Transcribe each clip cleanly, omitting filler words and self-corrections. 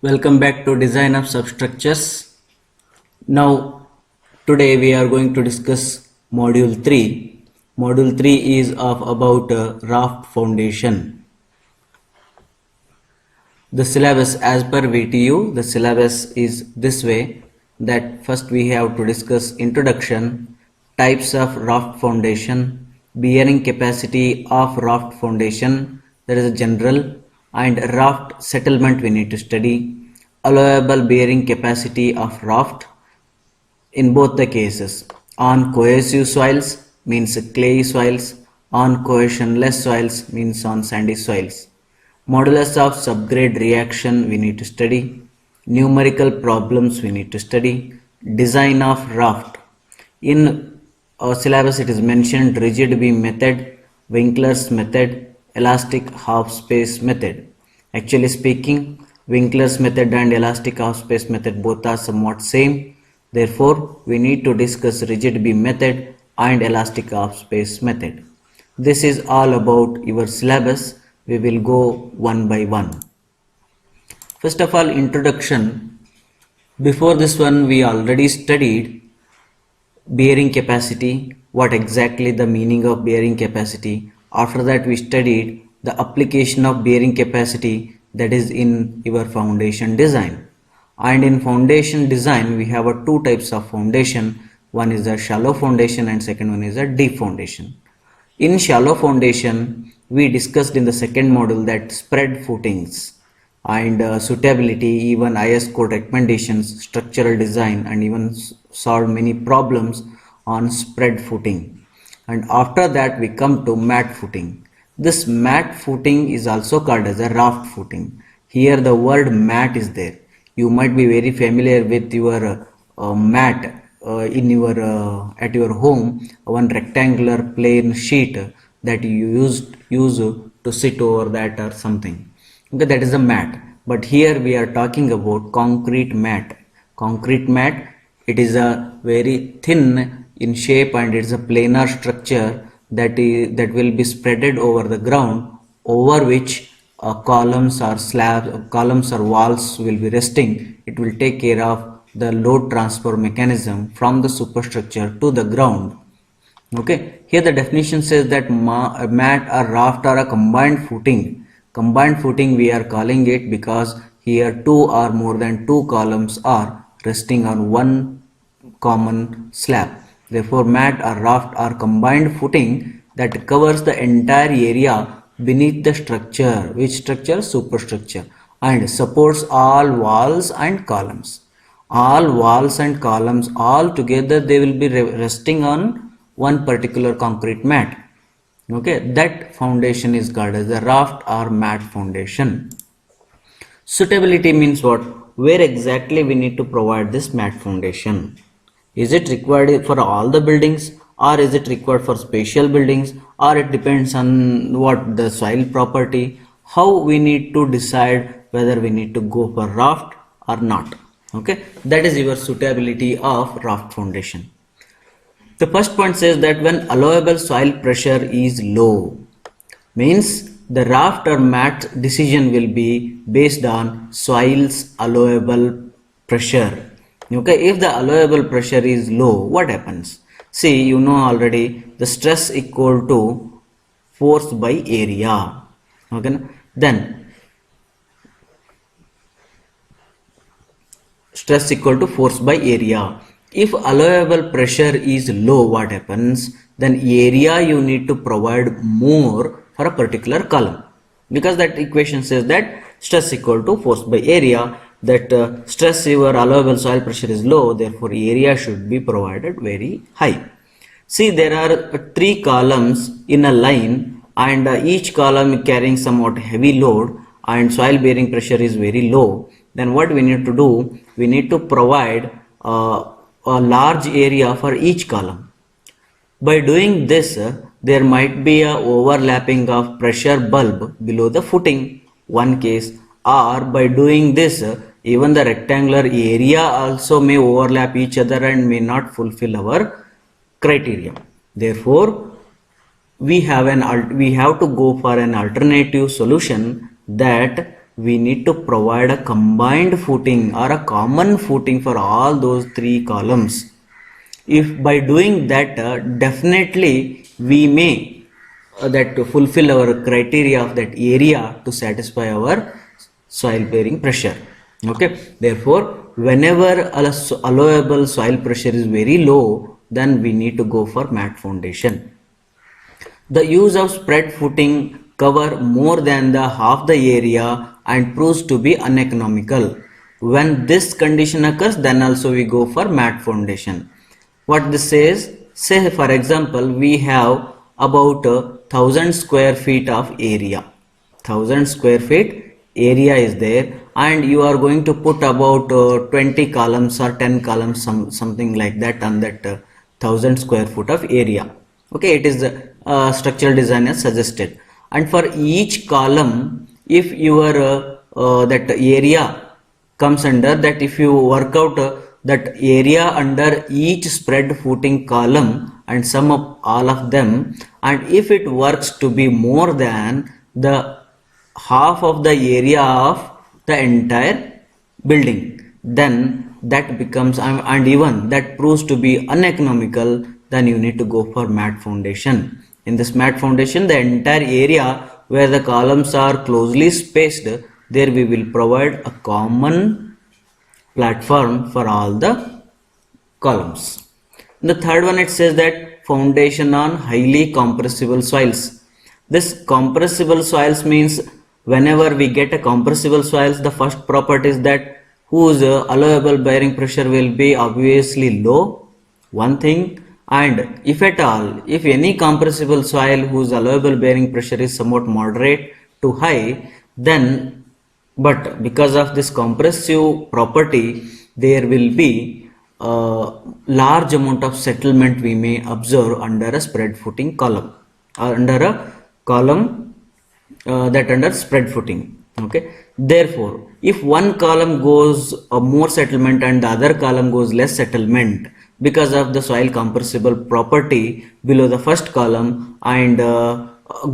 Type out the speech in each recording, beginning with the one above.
Welcome back to Design of Substructures. Now, today we are going to discuss Module 3. Module 3 is about raft foundation. The syllabus as per VTU, the syllabus is this way that first we have to discuss introduction, types of raft foundation, bearing capacity of raft foundation, that is a general, and raft settlement we need to study, allowable bearing capacity of raft in both the cases. On cohesive soils means clay soils, on cohesionless soils means on sandy soils. Modulus of subgrade reaction we need to study, numerical problems we need to study, design of raft. In our syllabus it is mentioned rigid beam method, Winkler's method, elastic half space method. Actually speaking, Winkler's method and elastic half space method both are somewhat same. Therefore, we need to discuss rigid beam method and elastic half space method. This is all about your syllabus. We will go one by one. First of all, introduction. Before this one, we already studied bearing capacity, what exactly the meaning of bearing capacity. After that, we studied the application of bearing capacity, that is in your foundation design. And in foundation design, we have two types of foundation. One is a shallow foundation and second one is a deep foundation. In shallow foundation, we discussed in the second module that spread footings and suitability, even IS code recommendations, structural design, and even solved many problems on spread footing. And after that we come to mat footing. This mat footing is also called as a raft footing. Here the word mat is there. You might be very familiar with your mat in your at your home, one rectangular plain sheet that you use to sit over that or something. Okay, that is a mat. But here we are talking about concrete mat. Concrete mat, it is a very thin in shape and it is a planar structure that will be spreaded over the ground, over which columns or slabs, columns or walls will be resting. It will take care of the load transfer mechanism from the superstructure to the ground. Okay, here the definition says that mat or raft are a combined footing. Combined footing we are calling it because here two or more than two columns are resting on one common slab. Therefore, mat or raft are combined footing that covers the entire area beneath the structure. Which structure? Superstructure, and supports all walls and columns. All walls and columns all together, they will be resting on one particular concrete mat. Okay, that foundation is called as the raft or mat foundation. Suitability means what? Where exactly we need to provide this mat foundation? Is it required for all the buildings, or is it required for special buildings, or it depends on what the soil property? How we need to decide whether we need to go for raft or not? Okay, that is your suitability of raft foundation. The first point says that when allowable soil pressure is low, means the raft or mat decision will be based on soil's allowable pressure. Okay, if the allowable pressure is low, what happens? See, you know already the stress equal to force by area. Okay, then stress equal to force by area. If allowable pressure is low, what happens? Then area you need to provide more for a particular column, because that equation says that stress equal to force by area, that stress your allowable soil pressure is low, therefore area should be provided very high. See, there are three columns in a line, and each column carrying somewhat heavy load and soil bearing pressure is very low. Then what we need to do? We need to provide a large area for each column. By doing this, there might be a overlapping of pressure bulb below the footing, one case, or by doing this, even the rectangular area also may overlap each other and may not fulfill our criteria. Therefore, we have to go for an alternative solution, that we need to provide a combined footing or a common footing for all those three columns. If by doing that, definitely we may that to fulfill our criteria of that area to satisfy our soil bearing pressure. Okay, therefore whenever allowable soil pressure is very low, then we need to go for mat foundation. The use of spread footing cover more than the half the area and proves to be uneconomical. When this condition occurs, then also we go for mat foundation. What this says, say for example, we have about 1,000 square feet of area. 1,000 square feet area is there, and you are going to put about 20 columns or 10 columns, something like that, on that 1,000 square foot of area. Okay, it is structural design as suggested, and for each column, if your that area comes under that, if you work out that area under each spread footing column and sum up all of them, and if it works to be more than the half of the area of the entire building, then that becomes, and even that proves to be uneconomical, then you need to go for mat foundation. In this mat foundation, the entire area where the columns are closely spaced, there we will provide a common platform for all the columns. In the third one, it says that foundation on highly compressible soils. This compressible soils means whenever we get a compressible soils, the first property is that whose allowable bearing pressure will be obviously low, one thing. And if at all, if any compressible soil whose allowable bearing pressure is somewhat moderate to high, then but because of this compressive property, there will be a large amount of settlement we may observe under a spread footing column, or under a column that under spread footing. Okay, therefore if one column goes more settlement and the other column goes less settlement because of the soil compressible property below the first column and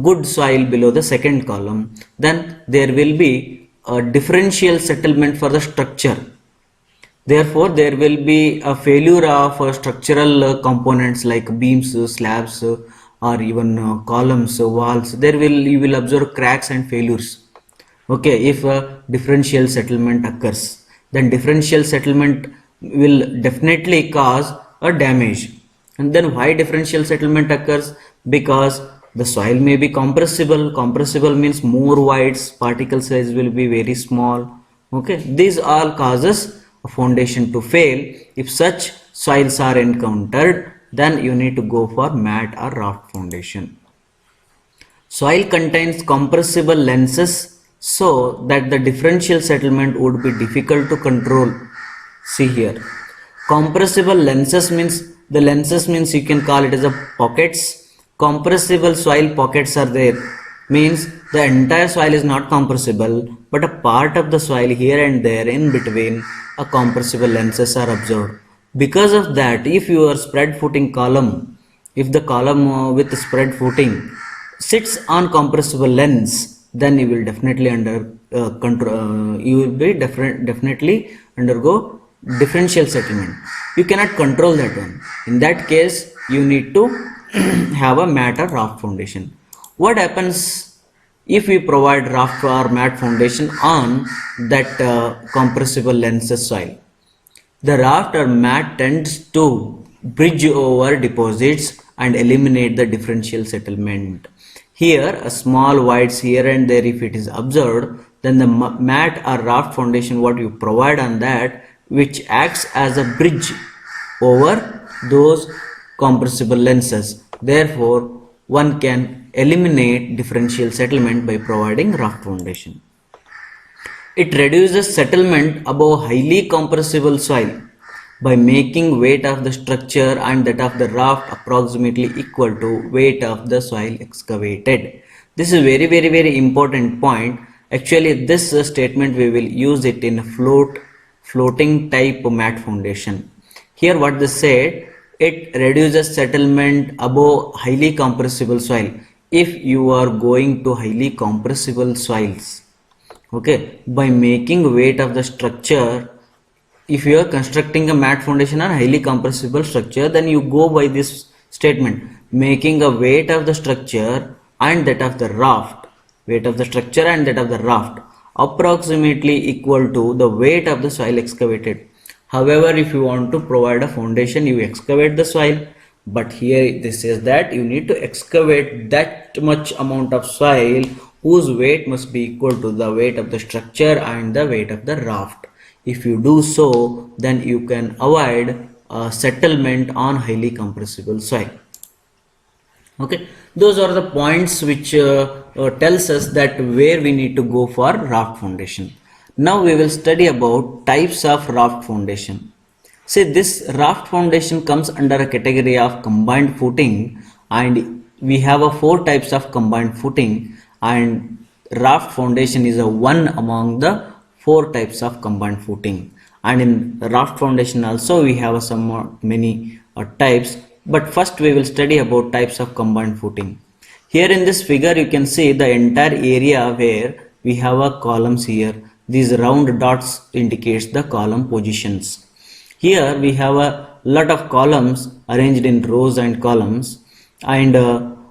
good soil below the second column, then there will be a differential settlement for the structure. Therefore there will be a failure of structural components like beams, slabs, or even columns, walls. There will, you will observe cracks and failures. Okay, if a differential settlement occurs, then differential settlement will definitely cause a damage. And then why differential settlement occurs? Because the soil may be compressible. Compressible means more voids, particle size will be very small. Okay, these all causes a foundation to fail. If such soils are encountered, then you need to go for mat or raft foundation. Soil contains compressible lenses so that the differential settlement would be difficult to control. See here, compressible lenses means, the lenses means you can call it as a pockets. Compressible soil pockets are there, means the entire soil is not compressible, but a part of the soil here and there in between a compressible lenses are observed. Because of that, if your spread footing column, if the column with spread footing sits on compressible lens, then you will definitely you will be definitely undergo differential settlement. You cannot control that one. In that case, you need to have a mat or raft foundation. What happens if we provide raft or mat foundation on that compressible lenses soil? The raft or mat tends to bridge over deposits and eliminate the differential settlement. Here, a small voids here and there if it is observed, then the mat or raft foundation what you provide on that, which acts as a bridge over those compressible lenses. Therefore, one can eliminate differential settlement by providing raft foundation. It reduces settlement above highly compressible soil by making weight of the structure and that of the raft approximately equal to weight of the soil excavated. This is very important point. Actually, this statement we will use it in a floating type mat foundation. Here what they said, it reduces settlement above highly compressible soil. If you are going to highly compressible soils, Okay, by making weight of the structure, if you are constructing a mat foundation or highly compressible structure, then you go by this statement, making a weight of the structure and that of the raft, weight of the structure and that of the raft approximately equal to the weight of the soil excavated. However, if you want to provide a foundation, you excavate the soil, but here this says that you need to excavate that much amount of soil whose weight must be equal to the weight of the structure and the weight of the raft. If you do so, then you can avoid settlement on highly compressible soil. Okay, those are the points which tells us that where we need to go for raft foundation. Now we will study about types of raft foundation. See, this raft foundation comes under a category of combined footing, and we have a four types of combined footing, and raft foundation is a one among the four types of combined footing. And in raft foundation also we have some many types, but first we will study about types of combined footing. Here in this figure you can see the entire area where we have a columns here. These round dots indicates the column positions. Here we have a lot of columns arranged in rows and columns, and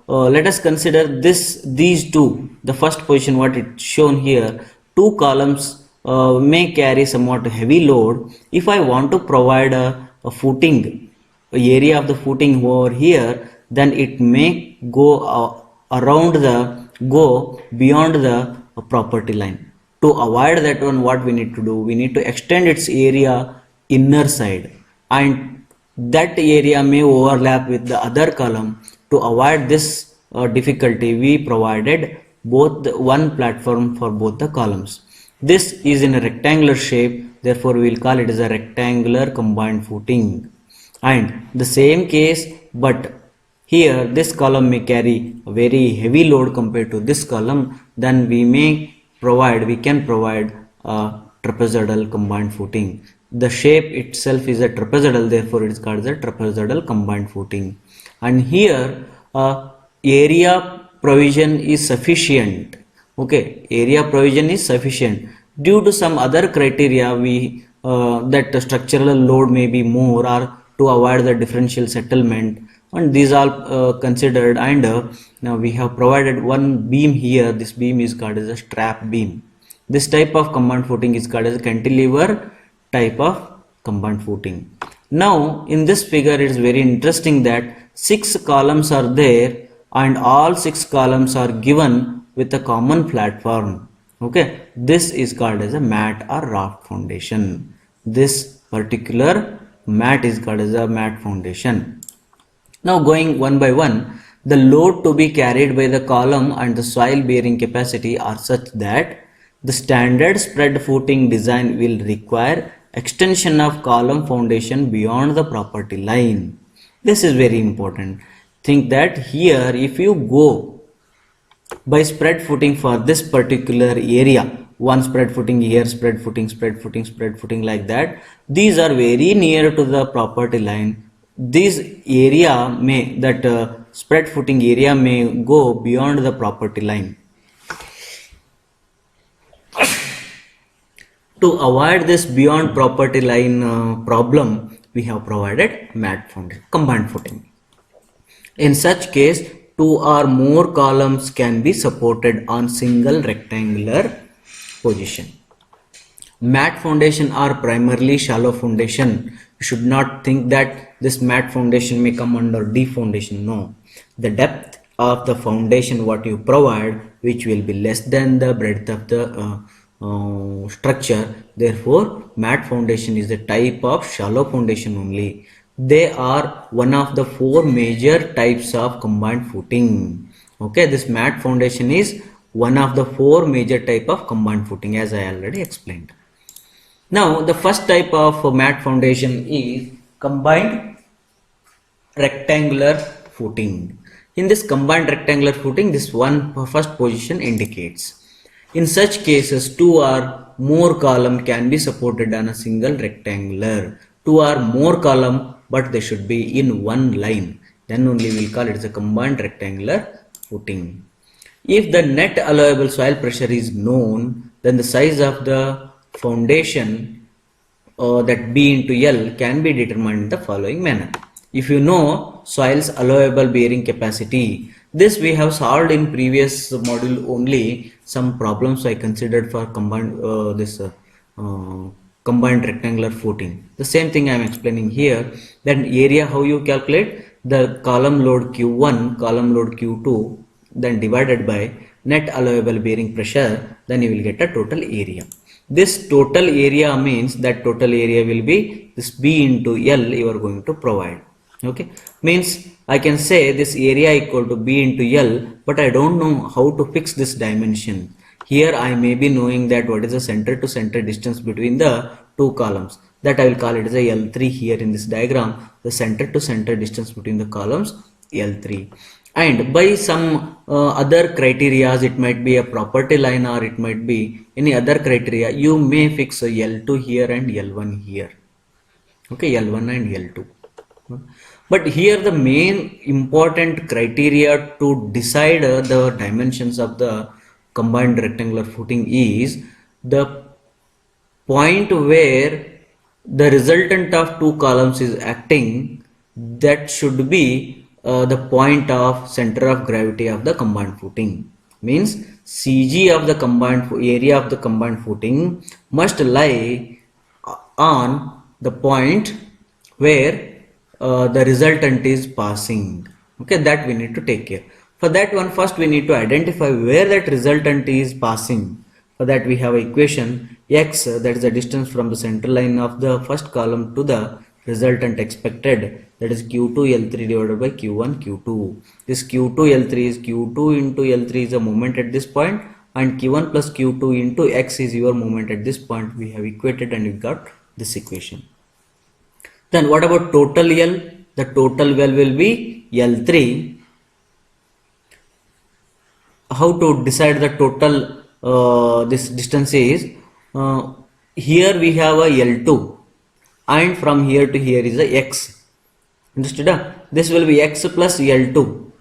let us consider these two. The first position what it's shown here, two columns may carry somewhat heavy load. If I want to provide a footing, area of the footing over here, then it may go beyond the property line. To avoid that one, what we need to do, we need to extend its area inner side, and that area may overlap with the other column. To avoid this difficulty, we provided one platform for both the columns. This is in a rectangular shape, therefore we will call it as a rectangular combined footing. And the same case, but here this column may carry a very heavy load compared to this column, then we can provide a trapezoidal combined footing. The shape itself is a trapezoidal, therefore it is called as a trapezoidal combined footing. And here area provision is sufficient. Okay, area provision is sufficient. Due to some other criteria, that the structural load may be more, or to avoid the differential settlement, and these are considered, and now we have provided one beam here. This beam is called as a strap beam. This type of combined footing is called as a cantilever type of combined footing. Now in this figure it is very interesting that 6 columns are there, and all 6 columns are given with a common platform. Okay, this is called as a mat or raft foundation. This particular mat is called as a mat foundation. Now going one by one, the load to be carried by the column and the soil bearing capacity are such that the standard spread footing design will require extension of column foundation beyond the property line. This is very important. Think that here if you go by spread footing for this particular area, one spread footing here, spread footing, spread footing, spread footing, like that, these are very near to the property line. This area may, spread footing area may go beyond the property line. To avoid this beyond property line problem, we have provided mat foundation, combined footing. In such case, 2 or more columns can be supported on single rectangular position. Mat foundation are primarily shallow foundation. You should not think that this mat foundation may come under deep foundation. No, the depth of the foundation what you provide, which will be less than the breadth of the structure. Therefore mat foundation is a type of shallow foundation only. They are one of the 4 major types of combined footing. Okay, this mat foundation is one of the 4 major type of combined footing, as I already explained. Now the first type of mat foundation is combined rectangular footing. In this combined rectangular footing, this one first position indicates. In such cases, 2 or more column can be supported on a single rectangular. 2 or more column, but they should be in one line. Then only we will call it as a combined rectangular footing. If the net allowable soil pressure is known, then the size of the foundation that B into L can be determined in the following manner. If you know soil's allowable bearing capacity, this we have solved in previous module only. Some problems I considered for combined combined rectangular footing. The same thing I am explaining here. Then area, how you calculate the column load Q1, column load Q2, then divided by net allowable bearing pressure, then you will get a total area. This total area means that total area will be this B into L you are going to provide. Okay, means I can say this area equal to B into L, but I don't know how to fix this dimension. Here I may be knowing that what is the center to center distance between the two columns, that I will call it as a L3 here in this diagram, the center to center distance between the columns L3. And by some other criteria, it might be a property line or it might be any other criteria, you may fix a L2 here and L1 here. Okay, L1 and L2. But here the main important criteria to decide the dimensions of the combined rectangular footing is the point where the resultant of two columns is acting, that should be the point of center of gravity of the combined footing. Means CG of the combined area of the combined footing must lie on the point where the resultant is passing. Okay, that we need to take care. For that one, first we need to identify where that resultant is passing. For that we have an equation x, that is the distance from the center line of the first column to the resultant expected, that is Q2 L3 divided by Q1 Q2. This Q2 L3 is Q2 into L3 is a moment at this point, and Q1 plus Q2 into x is your moment at this point. We have equated and we got this equation. Then what about total L? The total L will be L3. How to decide the total this distance is, here we have a L2 and from here to here is a x. Understood? This will be x plus L2.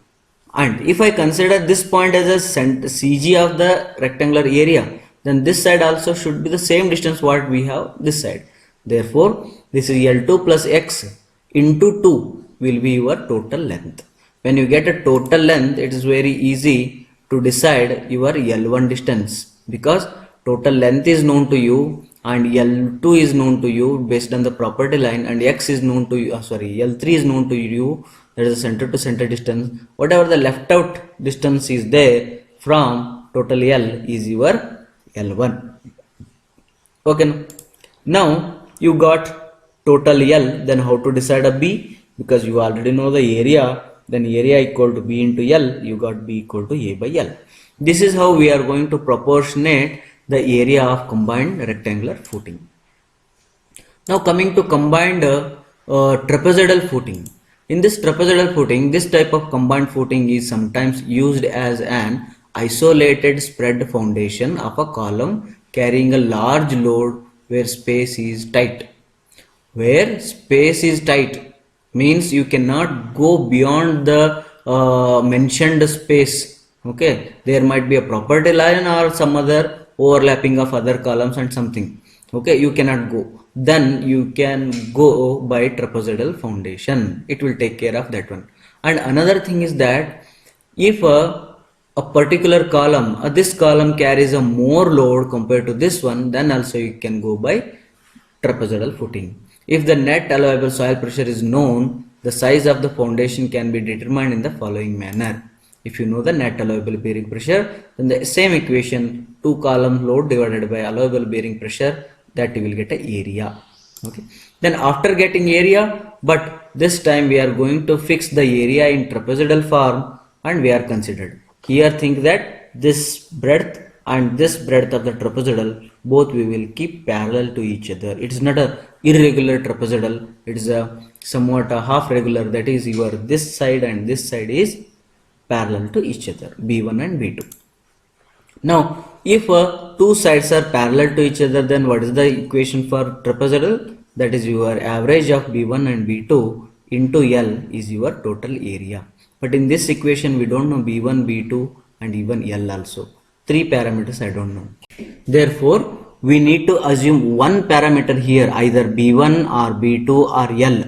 And if I consider this point as a CG of the rectangular area, then this side also should be the same distance what we have this side. Therefore, this is L2 plus x into 2 will be your total length. When you get a total length, it is very easy to decide your L1 distance, because total length is known to you and L2 is known to you based on the property line, and x is known to you, L3 is known to you, that is the center to center distance. Whatever the left out distance is there from total L is your L1. Okay, now you got total L, then how to decide a B? Because you already know the area, then area equal to B into L, you got B equal to A by L. This is how we are going to proportionate the area of combined rectangular footing. Now coming to combined trapezoidal footing. In this trapezoidal footing, this type of combined footing is sometimes used as an isolated spread foundation of a column carrying a large load where space is tight. Where space is tight means you cannot go beyond the mentioned space. Okay, there might be a property line or some other overlapping of other columns and something. Okay, you cannot go. Then you can go by trapezoidal foundation. It will take care of that one. And another thing is that if a particular column, this column carries a more load compared to this one, then also you can go by trapezoidal footing. If the net allowable soil pressure is known, the size of the foundation can be determined in the following manner. If you know the net allowable bearing pressure, then the same equation, 2 column load divided by allowable bearing pressure, that you will get a area. Okay. Then after getting area, but this time we are going to fix the area in trapezoidal form, and we are considered. Here think that this breadth and this breadth of the trapezoidal, both we will keep parallel to each other. It is not a irregular trapezoidal, it is a somewhat a half regular, that is your this side and this side is parallel to each other, B1 and B2. Now if two sides are parallel to each other, then what is the equation for trapezoidal? That is your average of B1 and B2 into L is your total area. But in this equation we don't know B1, B2 and even L also. 3 parameters I don't know. Therefore, we need to assume one parameter here, either B1 or B2 or L.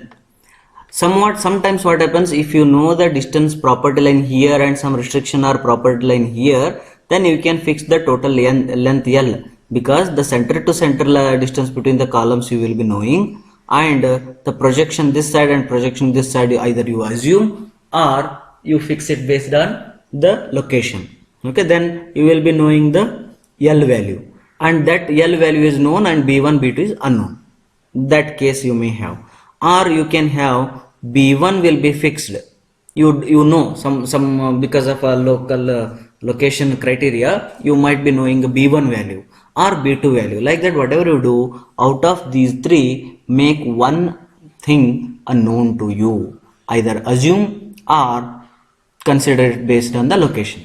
Sometimes what happens, if you know the distance property line here and some restriction or property line here, then you can fix the total length L, because the center to center distance between the columns you will be knowing, and the projection this side and projection this side either you assume or you fix it based on the location. Okay, then you will be knowing the L value, and that L value is known and B1 B2 is unknown. That case you may have, or you can have B1 will be fixed. You know some because of a local location criteria, you might be knowing a B1 value or B2 value. Like that, whatever you do, out of these three, make one thing unknown to you. Either assume or consider it based on the location.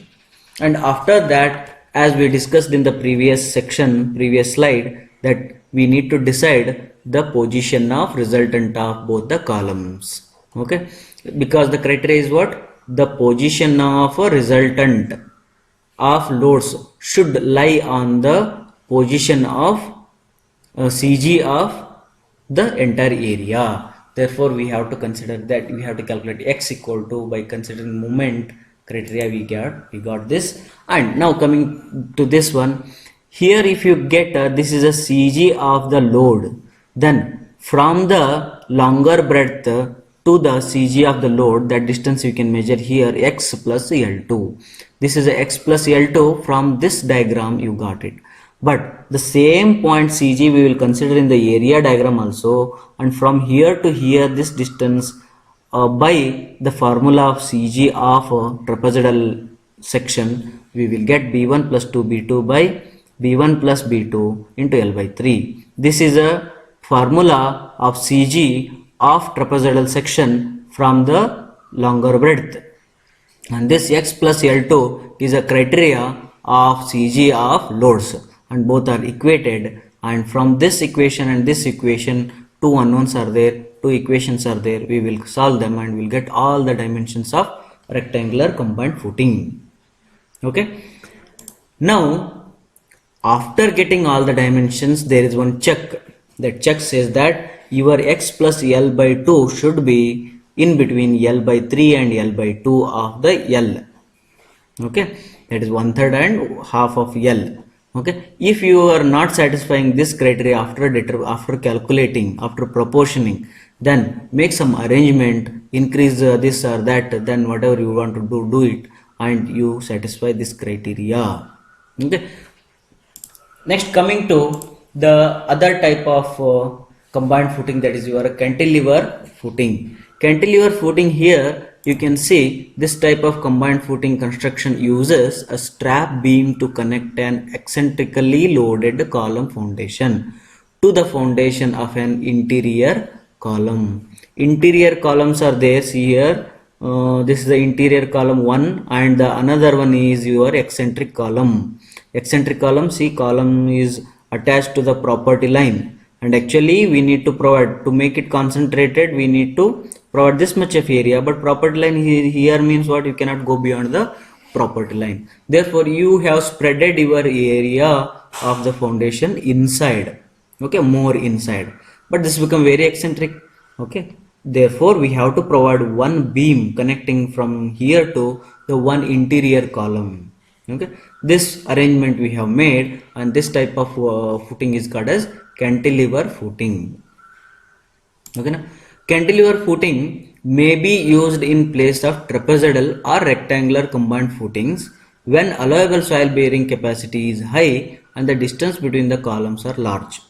And after that, as we discussed in the previous section, previous slide, that we need to decide the position of resultant of both the columns. Okay, because the criteria is what? The position of a resultant of loads should lie on the position of CG of the entire area. Therefore, we have to consider that we have to calculate x equal to, by considering moment criteria we got this. And now coming to this one here, if you get this is a CG of the load, then from the longer breadth to the CG of the load, that distance you can measure here, x plus L2. This is a x plus L2. From this diagram you got it, but the same point CG we will consider in the area diagram also, and from here to here this distance by the formula of CG of trapezoidal section, we will get B1 plus 2B2 by B1 plus B2 into L by 3. This is a formula of CG of trapezoidal section from the longer breadth, and this x plus L2 is a criteria of CG of loads, and both are equated. And from this equation and this equation, two unknowns are there, two equations are there, we will solve them and we'll get all the dimensions of rectangular combined footing. Okay, now after getting all the dimensions, there is one check. That check says that your x plus L by 2 should be in between L by 3 and L by 2 of the L. Okay, that is 1/3 and half of L. Okay, if you are not satisfying this criteria after calculating, after proportioning, then make some arrangement, increase this or that, then whatever you want to do it, and you satisfy this criteria. Okay, next coming to the other type of combined footing, that is your cantilever footing. Cantilever footing, here you can see this type of combined footing construction uses a strap beam to connect an eccentrically loaded column foundation to the foundation of an interior column. Interior columns are there, see here, this is the interior column 1 and the another one is your eccentric column. Eccentric column, see, column is attached to the property line, and actually we need to provide, to make it concentrated, we need to provide this much of area, but property line here means what? You cannot go beyond the property line. Therefore, you have spreaded your area of the foundation inside, okay, more inside, but this become very eccentric. Okay, therefore we have to provide one beam connecting from here to the one interior column. Okay, this arrangement we have made, and this type of footing is called as cantilever footing. Okay, now cantilever footing may be used in place of trapezoidal or rectangular combined footings when allowable soil bearing capacity is high and the distance between the columns are large.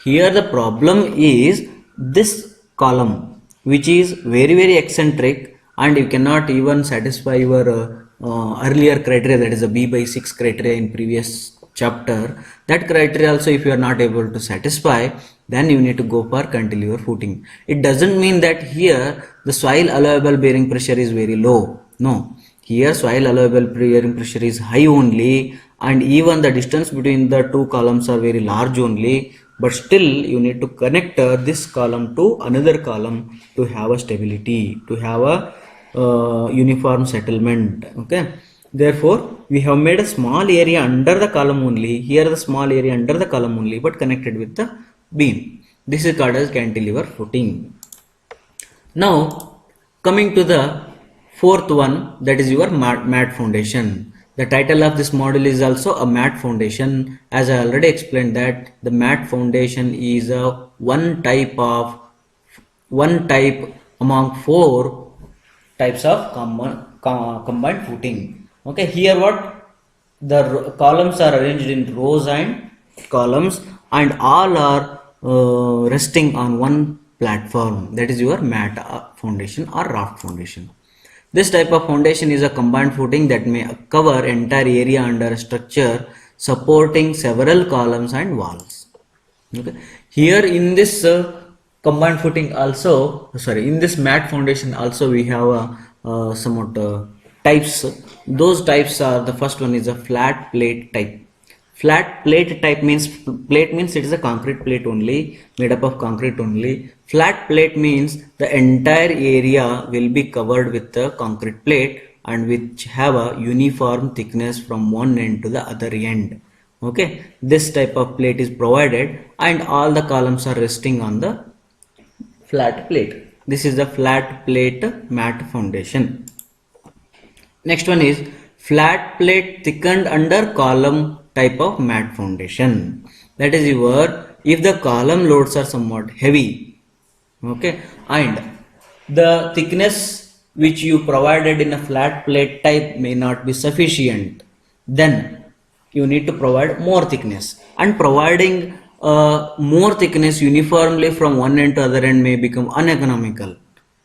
Here the problem is this column, which is very eccentric, and you cannot even satisfy your earlier criteria, that is a B by 6 criteria in previous chapter. That criteria also if you are not able to satisfy, then you need to go for cantilever footing. It doesn't mean that here the soil allowable bearing pressure is very low. No, here soil allowable bearing pressure is high only, and even the distance between the two columns are very large only, but still you need to connect this column to another column to have a stability, to have a uniform settlement. Okay, Therefore, we have made a small area under the column only. Here the small area under the column only, but connected with the beam. This is called as cantilever footing. Now, coming to the fourth one, that is your mat foundation. The title of this module is also a mat foundation. As I already explained that the mat foundation is a one type among four types of combined footing. Okay, here what the columns are arranged in rows and columns, and all are resting on one platform, that is your mat foundation or raft foundation. This type of foundation is a combined footing that may cover entire area under a structure supporting several columns and walls. Okay, here in this combined footing also, in this mat foundation also we have somewhat types. Those types are, the first one is a flat plate type. Flat plate type means, plate means it is a concrete plate only, made up of concrete only. Flat plate means the entire area will be covered with the concrete plate and which have a uniform thickness from one end to the other end. Okay, this type of plate is provided and all the columns are resting on the flat plate. This is the flat plate mat foundation. Next one is flat plate thickened under column type of mat foundation. That is your, if the column loads are somewhat heavy, okay, and the thickness which you provided in a flat plate type may not be sufficient, then you need to provide more thickness, and providing more thickness uniformly from one end to other end may become uneconomical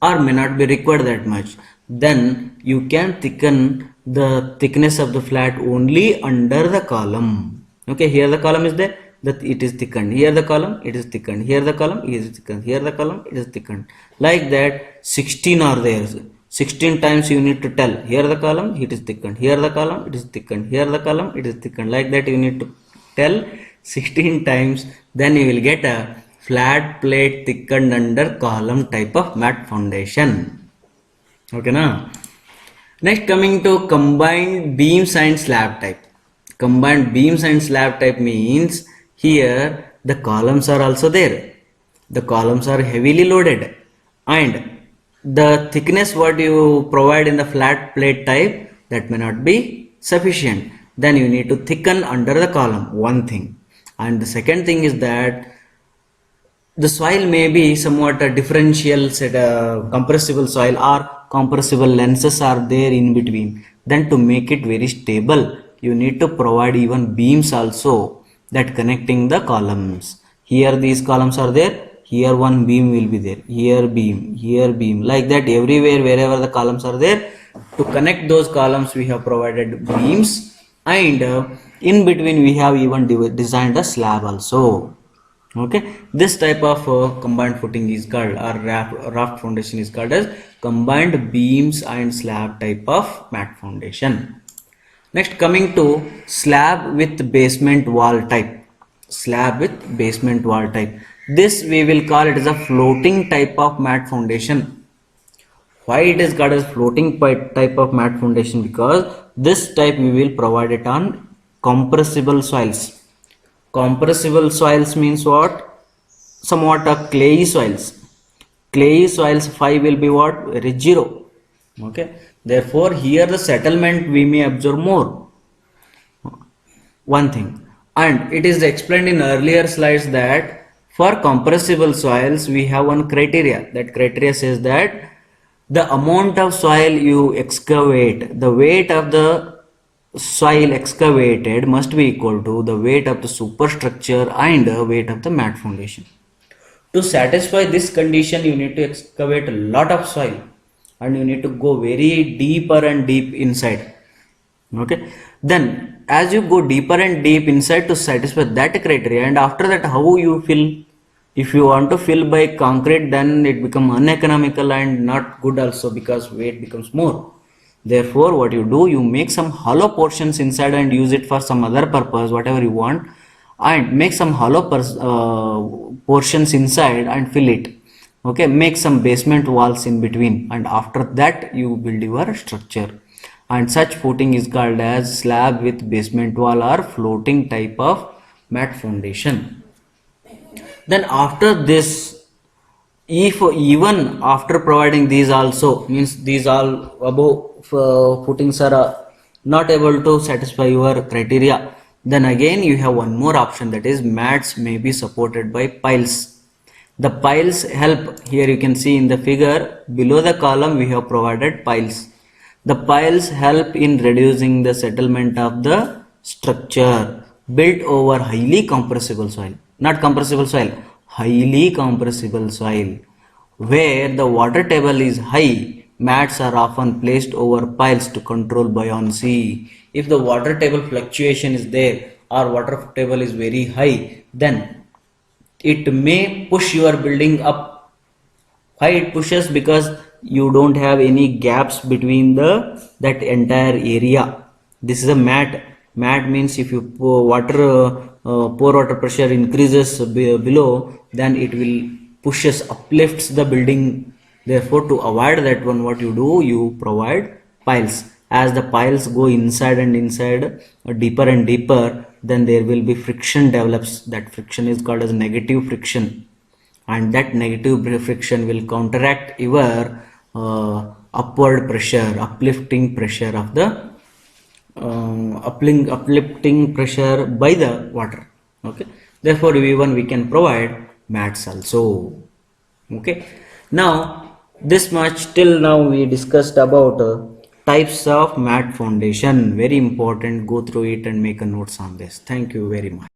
or may not be required that much. Then you can thicken the thickness of the flat only under the column. Okay, here the column is there, that it is thickened. Here the column, it is thickened. Here the column, it is thickened. Here the column, it is thickened. Like that, 16 are there. 16 times you need to tell. Here the column, it is thickened. Here the column, it is thickened. Here the column, it is thickened. Like that, you need to tell 16 times. Then you will get a flat plate thickened under column type of mat foundation. Okay, now. Next, coming to combined beams and slab type. Combined beams and slab type means here the columns are also there. The columns are heavily loaded and the thickness what you provide in the flat plate type, that may not be sufficient. Then you need to thicken under the column, one thing. And the second thing is that the soil may be somewhat a differential compressible soil or compressible lenses are there in between. Then to make it very stable, you need to provide even beams also that connecting the columns. Here these columns are there, here one beam will be there, here beam, like that everywhere wherever the columns are there. To connect those columns we have provided beams, and in between we have even designed a slab also. Okay, this type of combined footing is called, or raft foundation is called as combined beams and slab type of mat foundation. Next, coming to slab with basement wall type. Slab with basement wall type. This we will call it as a floating type of mat foundation. Why it is called as floating type of mat foundation? Because this type we will provide it on compressible soils. Compressible soils means what? Somewhat a clayey soils. Clayey soils phi will be what? Very 0. Okay. Therefore, here the settlement we may absorb more. One thing. And it is explained in earlier slides that for compressible soils we have one criteria. That criteria says that the amount of soil you excavate, the weight of the soil excavated must be equal to the weight of the superstructure and the weight of the mat foundation. To satisfy this condition, you need to excavate a lot of soil and you need to go very deeper and deep inside. Okay, then as you go deeper and deep inside to satisfy that criteria, and after that how you fill, if you want to fill by concrete, then it becomes uneconomical and not good also, because weight becomes more. Therefore, what you do, you make some hollow portions inside and use it for some other purpose, whatever you want, and make some hollow portions inside and fill it. Okay, make some basement walls in between, and after that you build your structure. and such footing is called as slab with basement wall or floating type of mat foundation. Then after this, if even after providing these also, means these all above footings are not able to satisfy your criteria, then again you have one more option, that is mats may be supported by piles. The piles help, here you can see in the figure below the column we have provided piles. The piles help in reducing the settlement of the structure built over highly compressible soil, not compressible soil, highly compressible soil. Where the water table is high, mats are often placed over piles to control buoyancy. If the water table fluctuation is there or water table is very high, then it may push your building up. Why it pushes? Because you don't have any gaps between the that entire area. This is a mat means if you pour water pressure increases below, then it will pushes uplifts the building. Therefore, to avoid that one, what you do, you provide piles. As the piles go inside and inside deeper and deeper, then there will be friction develops. That friction is called as negative friction, and that negative friction will counteract your upward pressure, uplifting pressure of the uplifting pressure by the water. Okay, therefore even we can provide mats also. Okay, now this much till now we discussed about types of mat foundation. Very important, go through it and make a notes on this. Thank you very much.